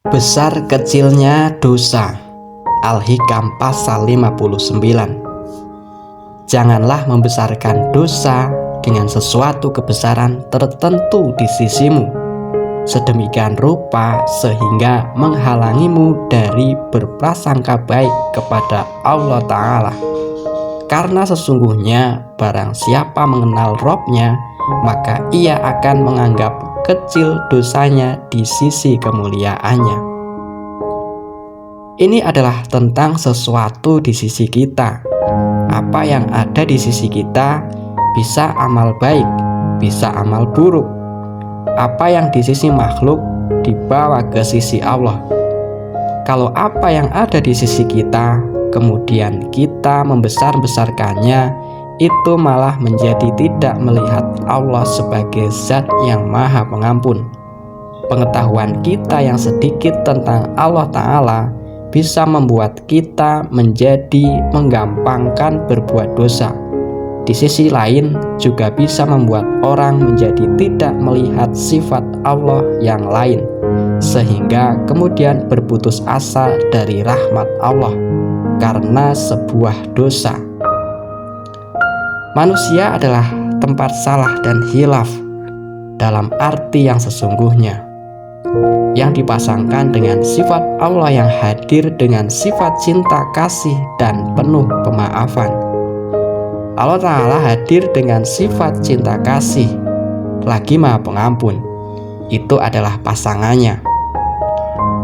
Besar kecilnya dosa. Al-Hikam pasal 59. Janganlah membesarkan dosa dengan sesuatu kebesaran tertentu di sisimu, sedemikian rupa sehingga menghalangimu dari berprasangka baik kepada Allah Ta'ala. Karena sesungguhnya barang siapa mengenal Robnya, maka ia akan menganggap kecil dosanya di sisi kemuliaannya. Ini adalah tentang sesuatu di sisi kita. Apa yang ada di sisi kita bisa amal baik, bisa amal buruk. Apa yang di sisi makhluk dibawa ke sisi Allah. Kalau apa yang ada di sisi kita kemudian kita membesar-besarkannya, itu malah menjadi tidak melihat Allah sebagai zat yang maha pengampun. Pengetahuan kita yang sedikit tentang Allah Ta'ala bisa membuat kita menjadi menggampangkan berbuat dosa. Di sisi lain juga bisa membuat orang menjadi tidak melihat sifat Allah yang lain, sehingga kemudian berputus asa dari rahmat Allah karena sebuah dosa. Manusia adalah tempat salah dan hilaf dalam arti yang sesungguhnya, yang dipasangkan dengan sifat Allah yang hadir dengan sifat cinta kasih dan penuh pemaafan. Allah Ta'ala hadir dengan sifat cinta kasih, lagi maha pengampun. Itu adalah pasangannya.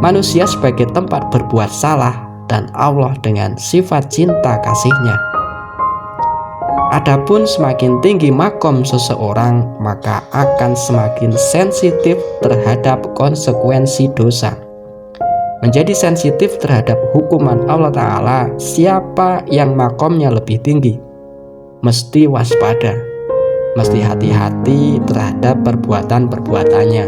Manusia sebagai tempat berbuat salah dan Allah dengan sifat cinta kasihnya. Adapun semakin tinggi makom seseorang, maka akan semakin sensitif terhadap konsekuensi dosa. Menjadi sensitif terhadap hukuman Allah Ta'ala, siapa yang makomnya lebih tinggi mesti waspada, mesti hati-hati terhadap perbuatan-perbuatannya.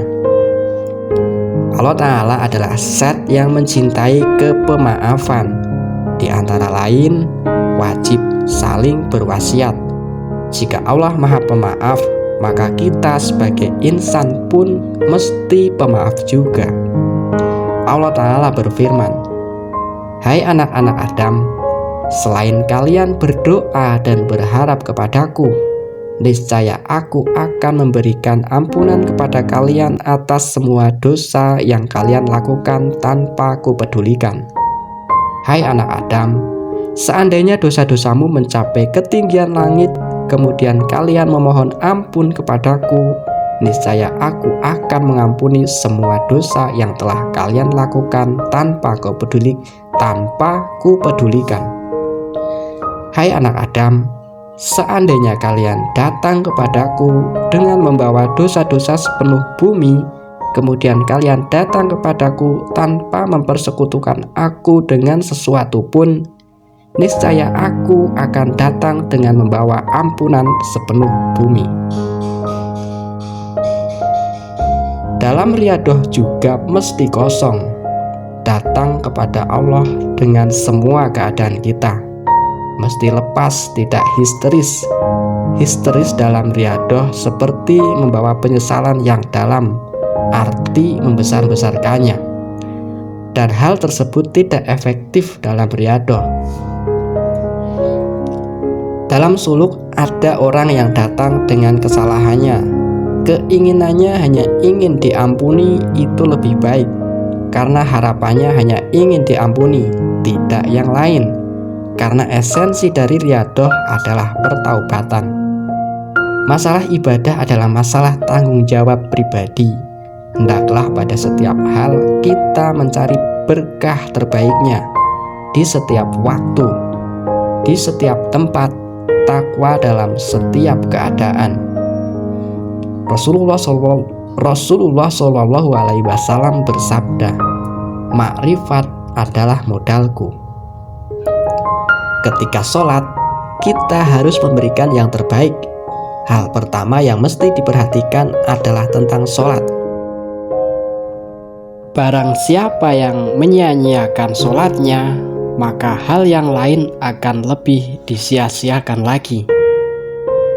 Allah Ta'ala adalah zat yang mencintai kepemaafan. Di antara lain, wajib saling berwasiat. Jika Allah maha pemaaf, maka kita sebagai insan pun mesti pemaaf juga. Allah Ta'ala berfirman, "Hai anak-anak Adam, selain kalian berdoa dan berharap kepadaku, niscaya aku akan memberikan ampunan kepada kalian atas semua dosa yang kalian lakukan tanpa kupedulikan." Hai anak Adam, seandainya dosa-dosamu mencapai ketinggian langit, kemudian kalian memohon ampun kepadaku, niscaya aku akan mengampuni semua dosa yang telah kalian lakukan tanpa kupedulikan. Hai anak Adam, seandainya kalian datang kepadaku dengan membawa dosa-dosa sepenuh bumi, kemudian kalian datang kepadaku tanpa mempersekutukan aku dengan sesuatu pun, niscaya aku akan datang dengan membawa ampunan sepenuh bumi. Dalam riadoh juga mesti kosong, datang kepada Allah dengan semua keadaan kita. Mesti lepas, tidak histeris. Histeris dalam riadoh seperti membawa penyesalan yang dalam, arti membesar-besarkannya. Dan hal tersebut tidak efektif dalam riadoh. Dalam suluk ada orang yang datang dengan kesalahannya. Keinginannya hanya ingin diampuni, itu lebih baik, karena harapannya hanya ingin diampuni, tidak yang lain. Karena esensi dari riadoh adalah pertaubatan. Masalah ibadah adalah masalah tanggung jawab pribadi. Hendaklah pada setiap hal kita mencari berkah terbaiknya, di setiap waktu, di setiap tempat, takwa dalam setiap keadaan. Rasulullah Shallallahu Alaihi Wasallam bersabda, "Makrifat adalah modalku." Ketika sholat, kita harus memberikan yang terbaik. Hal pertama yang mesti diperhatikan adalah tentang sholat. Barang siapa yang menyia-nyiakan sholatnya, maka hal yang lain akan lebih disia-siakan lagi.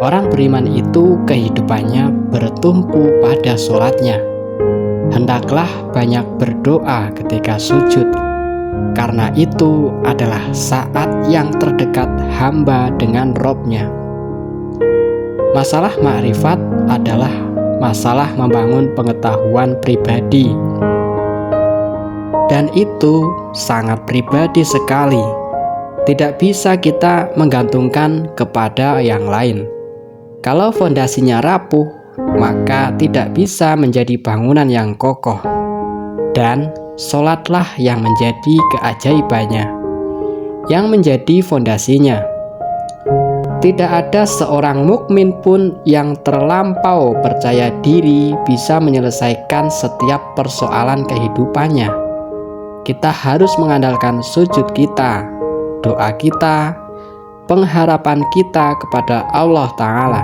Orang beriman itu kehidupannya bertumpu pada sholatnya. Hendaklah banyak berdoa ketika sujud, karena itu adalah saat yang terdekat hamba dengan Robnya. Masalah ma'rifat adalah masalah membangun pengetahuan pribadi, dan itu sangat pribadi sekali. Tidak bisa kita menggantungkan kepada yang lain. Kalau fondasinya rapuh, maka tidak bisa menjadi bangunan yang kokoh. Dan sholatlah yang menjadi keajaibannya, yang menjadi fondasinya. Tidak ada seorang mukmin pun yang terlampau percaya diri bisa menyelesaikan setiap persoalan kehidupannya. Kita harus mengandalkan sujud kita, doa kita, pengharapan kita kepada Allah Ta'ala.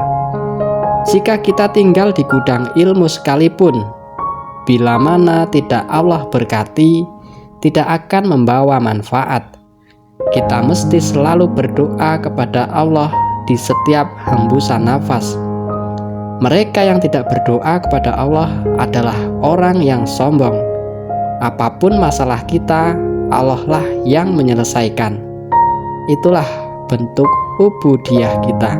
Jika kita tinggal di gudang ilmu sekalipun, bila mana tidak Allah berkati, tidak akan membawa manfaat. Kita mesti selalu berdoa kepada Allah di setiap hembusan nafas. Mereka yang tidak berdoa kepada Allah adalah orang yang sombong. Apapun masalah kita, Allah lah yang menyelesaikan. Itulah bentuk ubudiyah kita.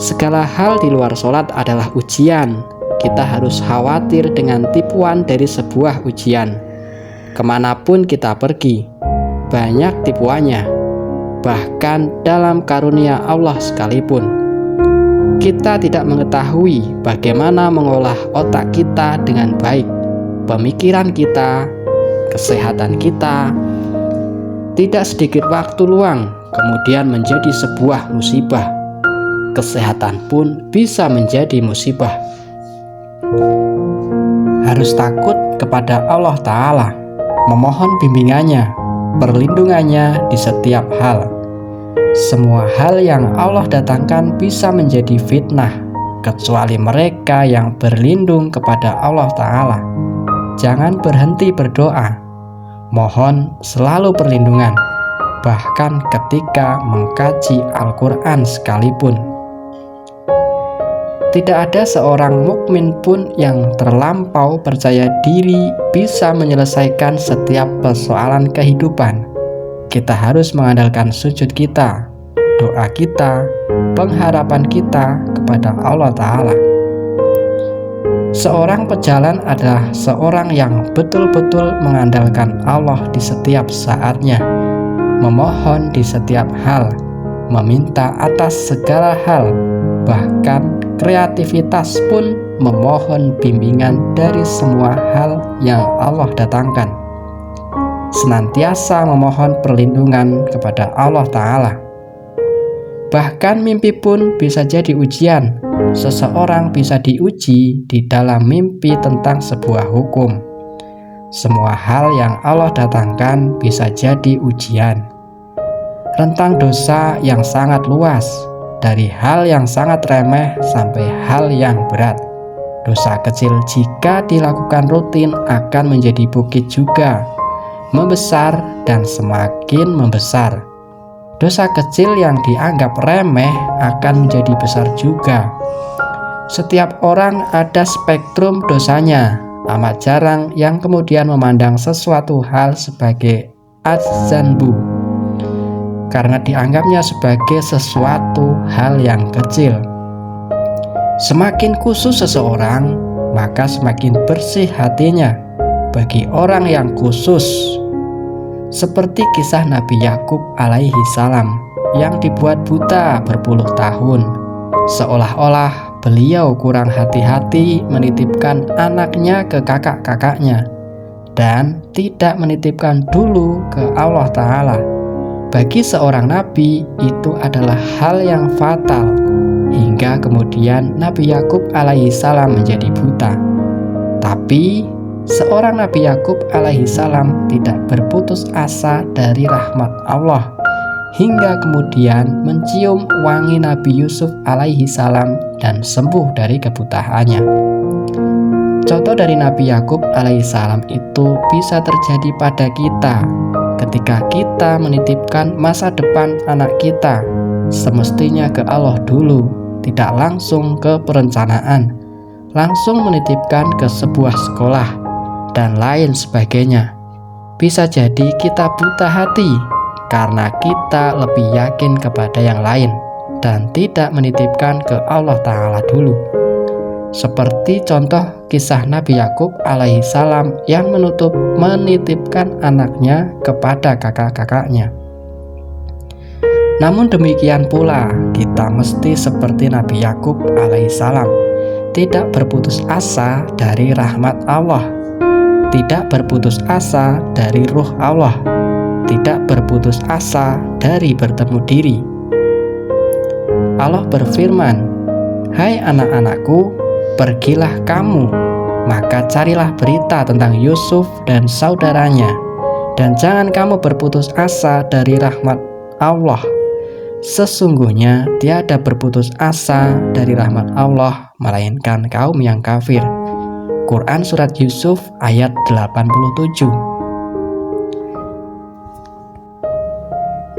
Segala hal di luar sholat adalah ujian. Kita harus khawatir dengan tipuan dari sebuah ujian. Kemanapun kita pergi, banyak tipuannya. Bahkan dalam karunia Allah sekalipun, kita tidak mengetahui bagaimana mengolah otak kita dengan baik. Pemikiran kita, kesehatan kita, tidak sedikit waktu luang kemudian menjadi sebuah musibah. Kesehatan pun bisa menjadi musibah. Harus takut kepada Allah Ta'ala, memohon bimbingannya, perlindungannya di setiap hal. Semua hal yang Allah datangkan bisa menjadi fitnah, kecuali mereka yang berlindung kepada Allah Ta'ala. Jangan berhenti berdoa, mohon selalu perlindungan, bahkan ketika mengkaji Al-Quran sekalipun. Tidak ada seorang mukmin pun yang terlampau percaya diri bisa menyelesaikan setiap persoalan kehidupan. Kita harus mengandalkan sujud kita, doa kita, pengharapan kita kepada Allah Ta'ala. Seorang pejalan adalah seorang yang betul-betul mengandalkan Allah di setiap saatnya, memohon di setiap hal, meminta atas segala hal, bahkan kreativitas pun memohon bimbingan dari semua hal yang Allah datangkan. Senantiasa memohon perlindungan kepada Allah Ta'ala. Bahkan mimpi pun bisa jadi ujian. Seseorang bisa diuji di dalam mimpi tentang sebuah hukum. Semua hal yang Allah datangkan bisa jadi ujian. Rentang dosa yang sangat luas, dari hal yang sangat remeh sampai hal yang berat. Dosa kecil jika dilakukan rutin akan menjadi bukit juga, membesar dan semakin membesar. Dosa kecil yang dianggap remeh akan menjadi besar juga. Setiap orang ada spektrum dosanya. Amat jarang yang kemudian memandang sesuatu hal sebagai adzanbu, karena dianggapnya sebagai sesuatu hal yang kecil. Semakin khusus seseorang, maka semakin bersih hatinya. Bagi orang yang khusus, seperti kisah Nabi Yakub alaihi salam yang dibuat buta berpuluh tahun, seolah-olah beliau kurang hati-hati menitipkan anaknya ke kakak-kakaknya dan tidak menitipkan dulu ke Allah Ta'ala. Bagi seorang nabi itu adalah hal yang fatal, hingga kemudian Nabi Yakub alaihi salam menjadi buta. Tapi seorang Nabi Yakub alaihi salam tidak berputus asa dari rahmat Allah, hingga kemudian mencium wangi Nabi Yusuf alaihi salam dan sembuh dari kebutaannya. Contoh dari Nabi Yakub alaihi salam itu bisa terjadi pada kita. Ketika kita menitipkan masa depan anak kita, semestinya ke Allah dulu, tidak langsung ke perencanaan. langsung menitipkan ke sebuah sekolah, dan lain sebagainya. Bisa jadi kita buta hati karena kita lebih yakin kepada yang lain dan tidak menitipkan ke Allah Ta'ala dulu. Seperti contoh kisah Nabi Yakub alaihi salam yang menitipkan anaknya kepada kakak-kakaknya. Namun demikian pula kita mesti seperti Nabi Yakub alaihi salam, tidak berputus asa dari rahmat Allah, tidak berputus asa dari ruh Allah, tidak berputus asa dari bertemu diri. Allah berfirman, "Hai anak-anakku, pergilah kamu, maka carilah berita tentang Yusuf dan saudaranya, dan jangan kamu berputus asa dari rahmat Allah. Sesungguhnya tiada berputus asa dari rahmat Allah melainkan kaum yang kafir." Quran Surat Yusuf ayat 87.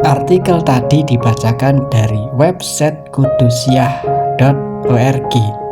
Artikel tadi dibacakan dari website qudusiah.org.